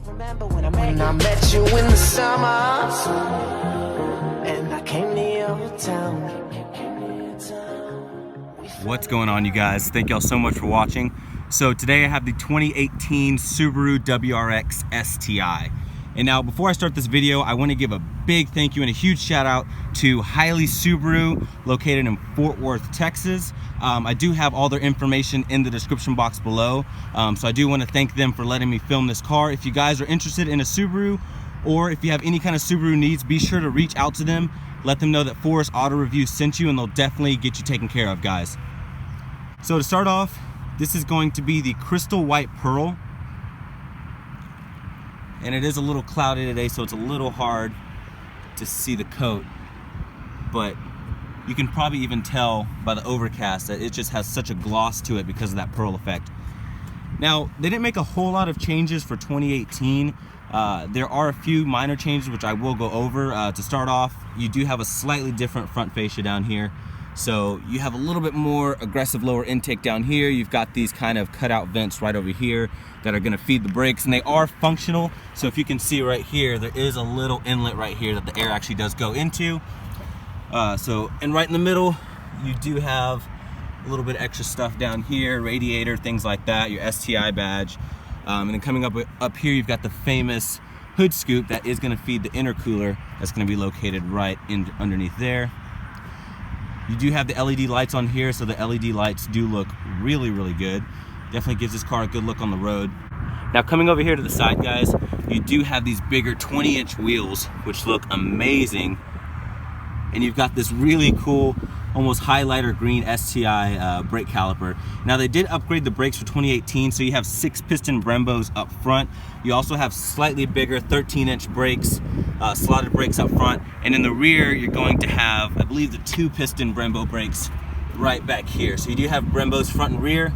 Remember when I met you in the summer, and I came to your town. What's going on, you guys? Thank y'all so much for watching. So today I have the 2018 Subaru WRX STI. And now before I start this video, I want to give a big thank you and a huge shout out to Hiley Subaru, located in Fort Worth, Texas. I do have all their information in the description box below. So I do want to thank them for letting me film this car. If you guys are interested in a Subaru, or if you have any kind of Subaru needs, be sure to reach out to them. Let them know that Forest Auto Review sent you, and they'll definitely get you taken care of, guys. So to start off, this is going to be the Crystal White Pearl. And it is a little cloudy today, so it's a little hard to see the coat. But you can probably even tell by the overcast that it just has such a gloss to it because of that pearl effect. Now, they didn't make a whole lot of changes for 2018. There are a few minor changes which I will go over. To start off, you do have a slightly different front fascia down here. So you have a little bit more aggressive lower intake down here. You've got these kind of cutout vents right over here that are gonna feed the brakes, and they are functional. So if you can see right here, there is a little inlet right here that the air actually does go into. And right in the middle, you do have a little bit of extra stuff down here, radiator, things like that, your STI badge. And then coming up here, you've got the famous hood scoop that is gonna feed the intercooler that's gonna be located right underneath there. You do have the LED lights on here, so the LED lights do look really, really good. Definitely gives this car a good look on the road. Now coming over here to the side, guys, you do have these bigger 20-inch wheels, which look amazing. And you've got this really cool, almost highlighter green STI brake caliper. Now they did upgrade the brakes for 2018, so you have 6-piston Brembos up front. You also have slightly bigger 13-inch brakes, slotted brakes up front. And in the rear, you're going to have, I believe, the 2-piston Brembo brakes right back here. So you do have Brembos front and rear.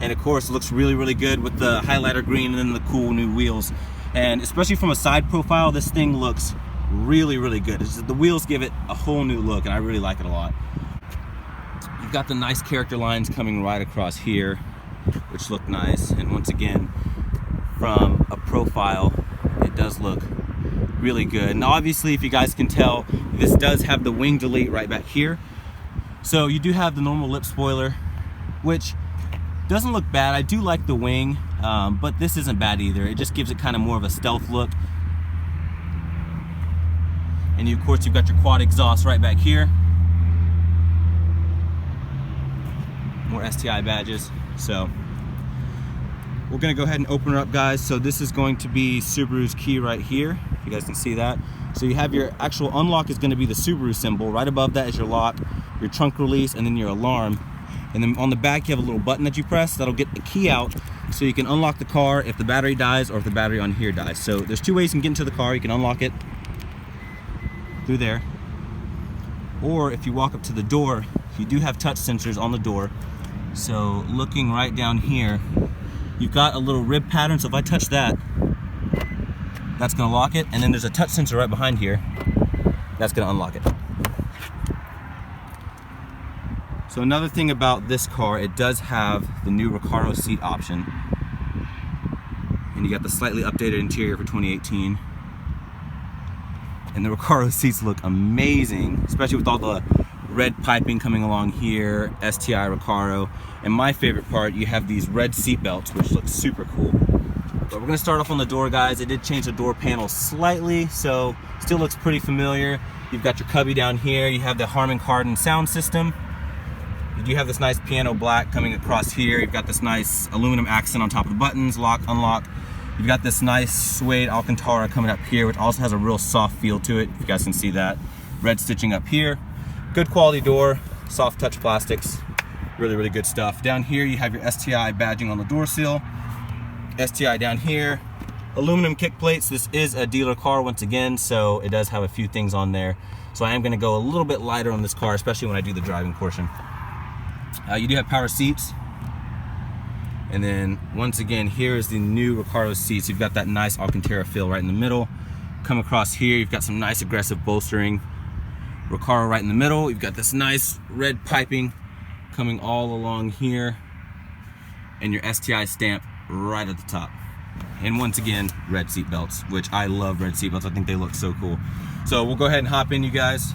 And of course, it looks really, really good with the highlighter green and then the cool new wheels. And especially from a side profile, this thing looks really, really good. It's just, the wheels give it a whole new look, and I really like it a lot. You've got the nice character lines coming right across here, which look nice. And once again, from a profile, it does look really good. And obviously, if you guys can tell, this does have the wing delete right back here. So you do have the normal lip spoiler, which doesn't look bad. I do like the wing, but this isn't bad either. It just gives it kind of more of a stealth look. And of course, you've got your quad exhaust right back here. More STI badges. So we're gonna go ahead and open her up, guys. So this is going to be Subaru's key right here, if you guys can see that. So you have your actual unlock is gonna be the Subaru symbol. Right above that is your lock, your trunk release, and then your alarm. And then on the back, you have a little button that you press that'll get the key out, so you can unlock the car if the battery dies or if the battery on here dies. So there's two ways you can get into the car. You can unlock it through there, or if you walk up to the door, you do have touch sensors on the door. So looking right down here, you've got a little rib pattern. So if I touch that, that's gonna lock it. And then there's a touch sensor right behind here that's gonna unlock it. So another thing about this car, it does have the new Recaro seat option. And you got the slightly updated interior for 2018. And the Recaro seats look amazing, especially with all the red piping coming along here, STI Recaro. And my favorite part, you have these red seat belts, which look super cool. But we're gonna start off on the door, guys. They did change the door panel slightly, so still looks pretty familiar. You've got your cubby down here. You have the Harman Kardon sound system. You do have this nice piano black coming across here. You've got this nice aluminum accent on top of the buttons, lock, unlock. You've got this nice suede Alcantara coming up here, which also has a real soft feel to it, if you guys can see that. Red stitching up here. Good quality door, soft touch plastics. Really, really good stuff. Down here, you have your STI badging on the door seal. STI down here. Aluminum kick plates. This is a dealer car once again, so it does have a few things on there. So I am gonna go a little bit lighter on this car, especially when I do the driving portion. You do have power seats. And then once again, here is the new Recaro seats. You've got that nice Alcantara feel right in the middle. Come across here, you've got some nice aggressive bolstering. Recaro right in the middle. You've got this nice red piping coming all along here. And your STI stamp right at the top. And once again, red seat belts, which I love red seat belts. I think they look so cool. So we'll go ahead and hop in, you guys.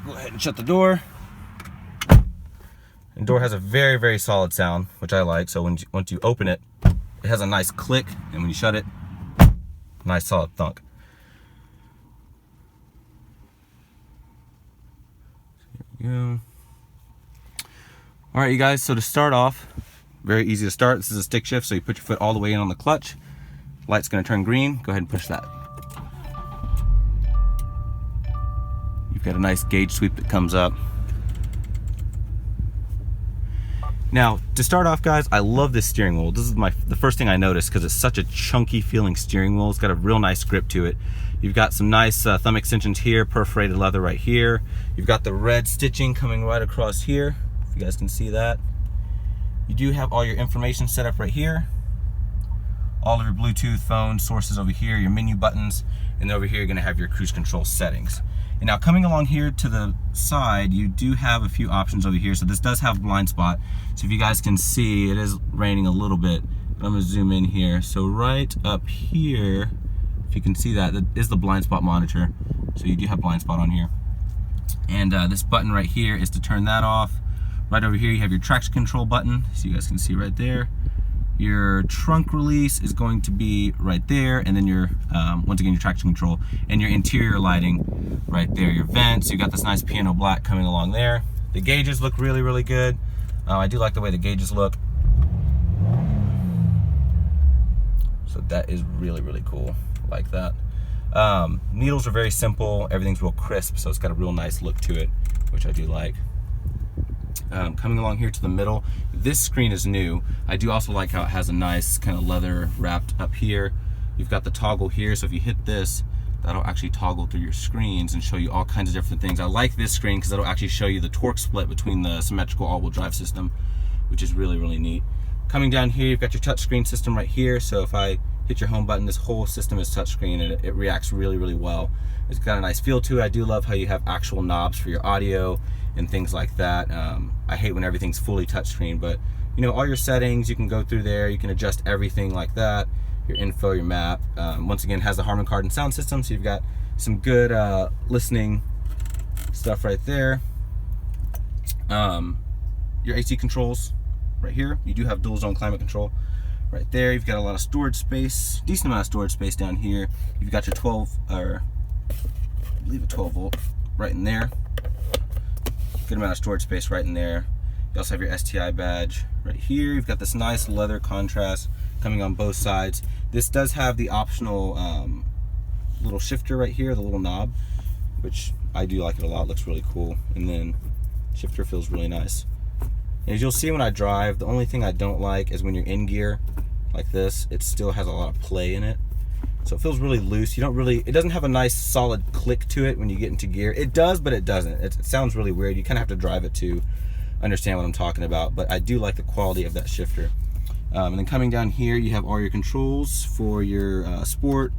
Go ahead and shut the door. The door has a very, very solid sound, which I like. So once you open it, it has a nice click, and when you shut it, nice solid thunk. Here we go. All right, you guys, so to start off, very easy to start. This is a stick shift, so you put your foot all the way in on the clutch. Light's gonna turn green. Go ahead and push that. You've got a nice gauge sweep that comes up. Now, to start off, guys, I love this steering wheel. This is the first thing I noticed because it's such a chunky feeling steering wheel. It's got a real nice grip to it. You've got some nice thumb extensions here, perforated leather right here. You've got the red stitching coming right across here, if you guys can see that. You do have all your information set up right here. All of your Bluetooth phone sources over here, your menu buttons, and over here you're gonna have your cruise control settings. And now coming along here to the side, you do have a few options over here. So this does have blind spot. So if you guys can see, it is raining a little bit, but I'm gonna zoom in here. So right up here, if you can see that is the blind spot monitor. So you do have blind spot on here. And this button right here is to turn that off. Right over here, you have your traction control button. So you guys can see right there. Your trunk release is going to be right there, and then your once again your traction control and your interior lighting right there. Your vents, you got this nice piano black coming along there. The gauges look really, really good. I do like the way the gauges look. So that is really, really cool. I like that. Needles are very simple. Everything's real crisp, so it's got a real nice look to it, which I do like. Coming along here to the middle, this screen is new. I do also like how it has a nice kind of leather wrapped up here. You've got the toggle here, so if you hit this, that'll actually toggle through your screens and show you all kinds of different things. I like this screen because it'll actually show you the torque split between the symmetrical all-wheel drive system, which is really, really neat. Coming down here, you've got your touchscreen system right here, so if I hit your home button, this whole system is touchscreen, and it reacts really, really well. It's got a nice feel to it. I do love how you have actual knobs for your audio and things like that. I hate when everything's fully touchscreen, but you know, all your settings, you can go through there, you can adjust everything like that, your info, your map. Once again, has the Harman Kardon sound system, so you've got some good listening stuff right there. Your AC controls right here. You do have dual zone climate control right there. You've got a lot of storage space, decent amount of storage space down here. You've got your 12, or I believe a 12 volt right in there. Good amount of storage space right in there. You also have your STI badge right here. You've got this nice leather contrast coming on both sides. This does have the optional little shifter right here, the little knob, which I do like it a lot. It looks really cool. And then shifter feels really nice. And as you'll see when I drive, the only thing I don't like is when you're in gear like this, it still has a lot of play in it. So it feels really loose. It doesn't have a nice solid click to it when you get into gear. It does, but it doesn't. It sounds really weird. You kind of have to drive it to understand what I'm talking about, but I do like the quality of that shifter. And then coming down here, you have all your controls for your sport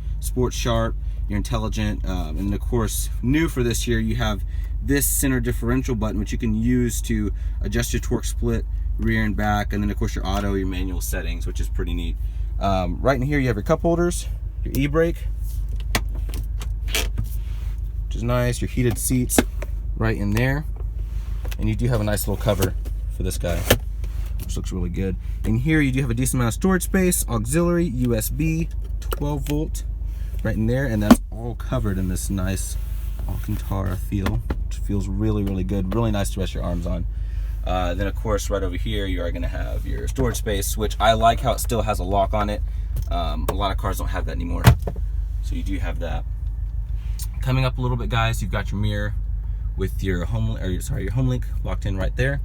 sharp, your intelligent, and then of course, new for this year, you have this center differential button, which you can use to adjust your torque split, rear and back, and then of course your auto, your manual settings, which is pretty neat. Right in here, you have your cup holders, your e-brake, which is nice, your heated seats right in there, and you do have a nice little cover for this guy, which looks really good. In here you do have a decent amount of storage space, auxiliary, USB, 12 volt right in there, and that's all covered in this nice Alcantara feel, which feels really, really good, really nice to rest your arms on. Then of course right over here you are going to have your storage space, which I like how it still has a lock on it. A lot of cars don't have that anymore, so you do have that. Coming up a little bit, guys, you've got your mirror with your your home link locked in right there.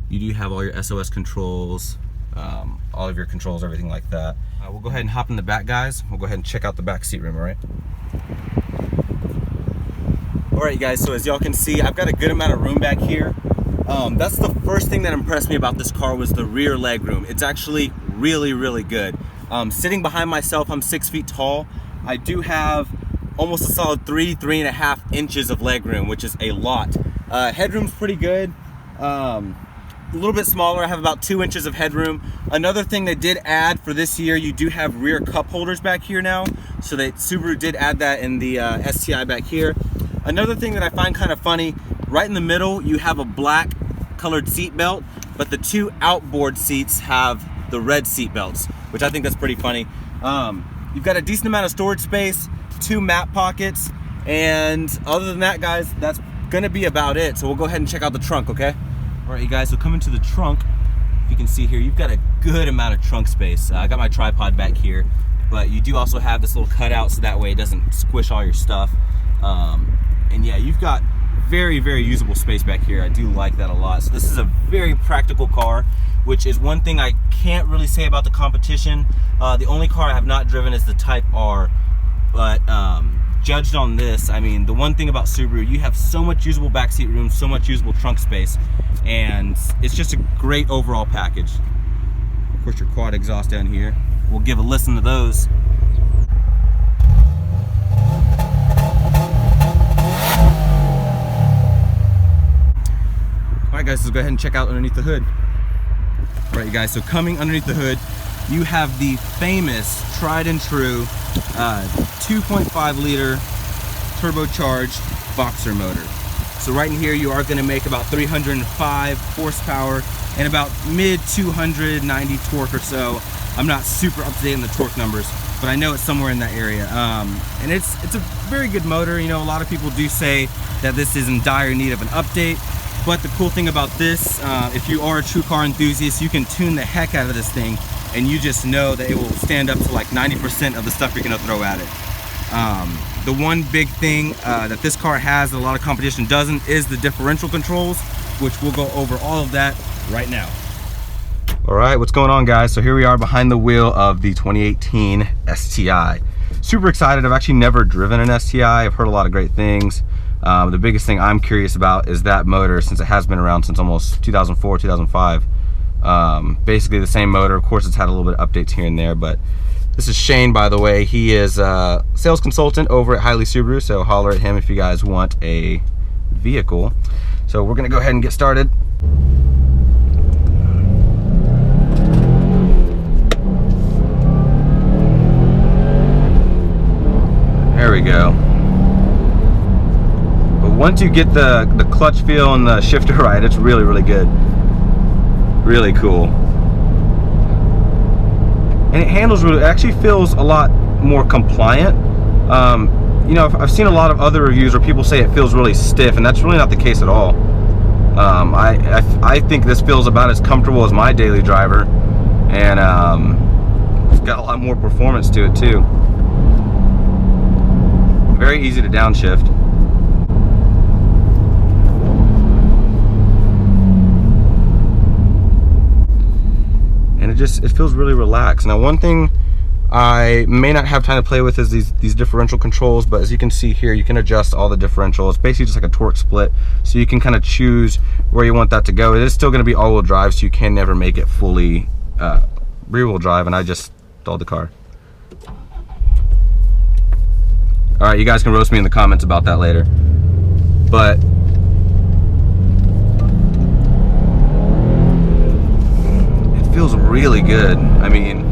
You do have all your SOS controls, all of your controls, everything like that. We'll go ahead and hop in the back, guys. We'll go ahead and check out the back seat room, all right? All right, guys, so as y'all can see, I've got a good amount of room back here. That's the first thing that impressed me about this car was the rear leg room. It's actually really, really good. Sitting behind myself, I'm 6 feet tall. I do have almost a solid 3.5 inches of leg room, which is a lot. Headroom's pretty good. a little bit smaller. I have about 2 inches of headroom. Another thing they did add for this year, you do have rear cup holders back here now. So Subaru did add that in the STI back here. Another thing that I find kind of funny, right in the middle, you have a black colored seat belt, but the 2 outboard seats have the red seat belts, which I think that's pretty funny. You've got a decent amount of storage space, 2 map pockets, and other than that, guys, that's gonna be about it. So we'll go ahead and check out the trunk, okay? All right, you guys, so coming to the trunk, if you can see here, you've got a good amount of trunk space. I got my tripod back here, but you do also have this little cutout so that way it doesn't squish all your stuff. And yeah, you've got very, very usable space back here. I do like that a lot. So this is a very practical car, which is one thing I can't really say about the competition. The only car I have not driven is the Type R, but judged on this, I mean, the one thing about Subaru, you have so much usable backseat room, so much usable trunk space, and it's just a great overall package. Of course, your quad exhaust down here. We'll give a listen to those. All right, guys, let's go ahead and check out underneath the hood. All right, you guys, so coming underneath the hood, you have the famous, tried and true 2.5 liter turbocharged boxer motor. So right in here, you are gonna make about 305 horsepower and about mid 290 torque or so. I'm not super up to date on the torque numbers, but I know it's somewhere in that area. And it's a very good motor. You know, a lot of people do say that this is in dire need of an update. But the cool thing about this, if you are a true car enthusiast, you can tune the heck out of this thing and you just know that it will stand up to like 90% of the stuff you're gonna throw at it. The one big thing that this car has that a lot of competition doesn't is the differential controls, which we'll go over all of that right now. All right, what's going on, guys? So here we are behind the wheel of the 2018 STI. Super excited. I've actually never driven an STI. I've heard a lot of great things. The biggest thing I'm curious about is that motor, since it has been around since almost 2004, 2005. Basically the same motor. Of course, it's had a little bit of updates here and there, but this is Shane, by the way. He is a sales consultant over at Hiley Subaru, so holler at him if you guys want a vehicle. So we're gonna go ahead and get started. There we go. Once you get the clutch feel and the shifter right, it's really, really good. Really cool. And it handles really, it actually feels a lot more compliant. You know, I've seen a lot of other reviews where people say it feels really stiff, and that's really not the case at all. I think this feels about as comfortable as my daily driver, and it's got a lot more performance to it too. Very easy to downshift. It feels really relaxed. Now, one thing I may not have time to play with is these differential controls, but as you can see here, you can adjust all the differentials. It's basically just like a torque split, so you can kind of choose where you want that to go. It is still going to be all-wheel drive, so you can never make it fully rear-wheel drive, and I just stalled the car. All right, you guys can roast me in the comments about that later, but feels really good. I mean,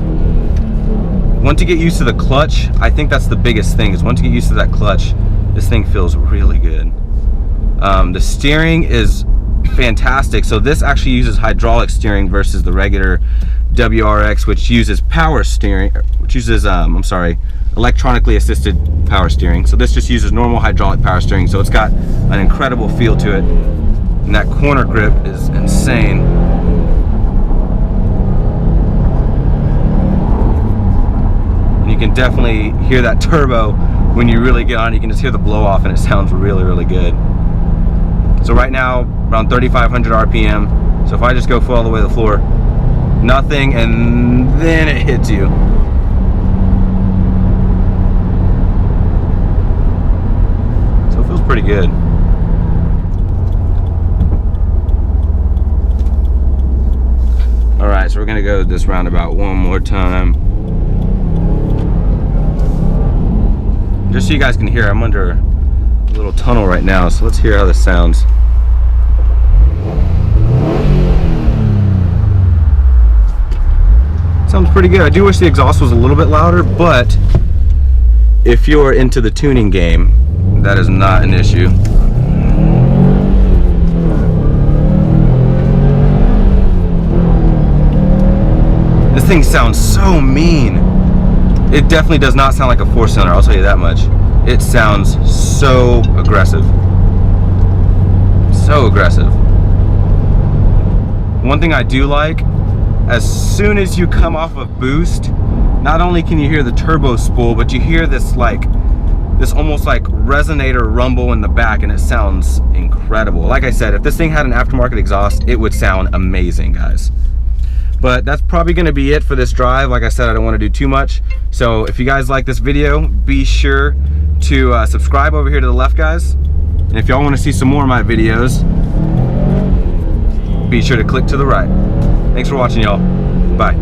once you get used to the clutch, I think that's the biggest thing, is once you get used to that clutch, this thing feels really good. The steering is fantastic. So this actually uses hydraulic steering versus the regular WRX, which uses power steering, which uses, electronically assisted power steering. So this just uses normal hydraulic power steering. So it's got an incredible feel to it. And that corner grip is insane. You can definitely hear that turbo when you really get on. You can just hear the blow off and it sounds really, really good. So right now, around 3,500 RPM. So if I just go full all the way to the floor, nothing, and then it hits you. So it feels pretty good. All right, so we're gonna go this roundabout one more time. Just so you guys can hear, I'm under a little tunnel right now, so let's hear how this sounds. Sounds pretty good. I do wish the exhaust was a little bit louder, but if you're into the tuning game, that is not an issue. This thing sounds so mean. It definitely does not sound like a 4-cylinder, I'll tell you that much. It sounds so aggressive. So aggressive. One thing I do like, as soon as you come off of boost, not only can you hear the turbo spool, but you hear this almost like resonator rumble in the back, and it sounds incredible. Like I said, if this thing had an aftermarket exhaust, it would sound amazing, guys. But that's probably gonna be it for this drive. Like I said, I don't wanna do too much. So if you guys like this video, be sure to subscribe over here to the left, guys. And if y'all wanna see some more of my videos, be sure to click to the right. Thanks for watching, y'all. Bye.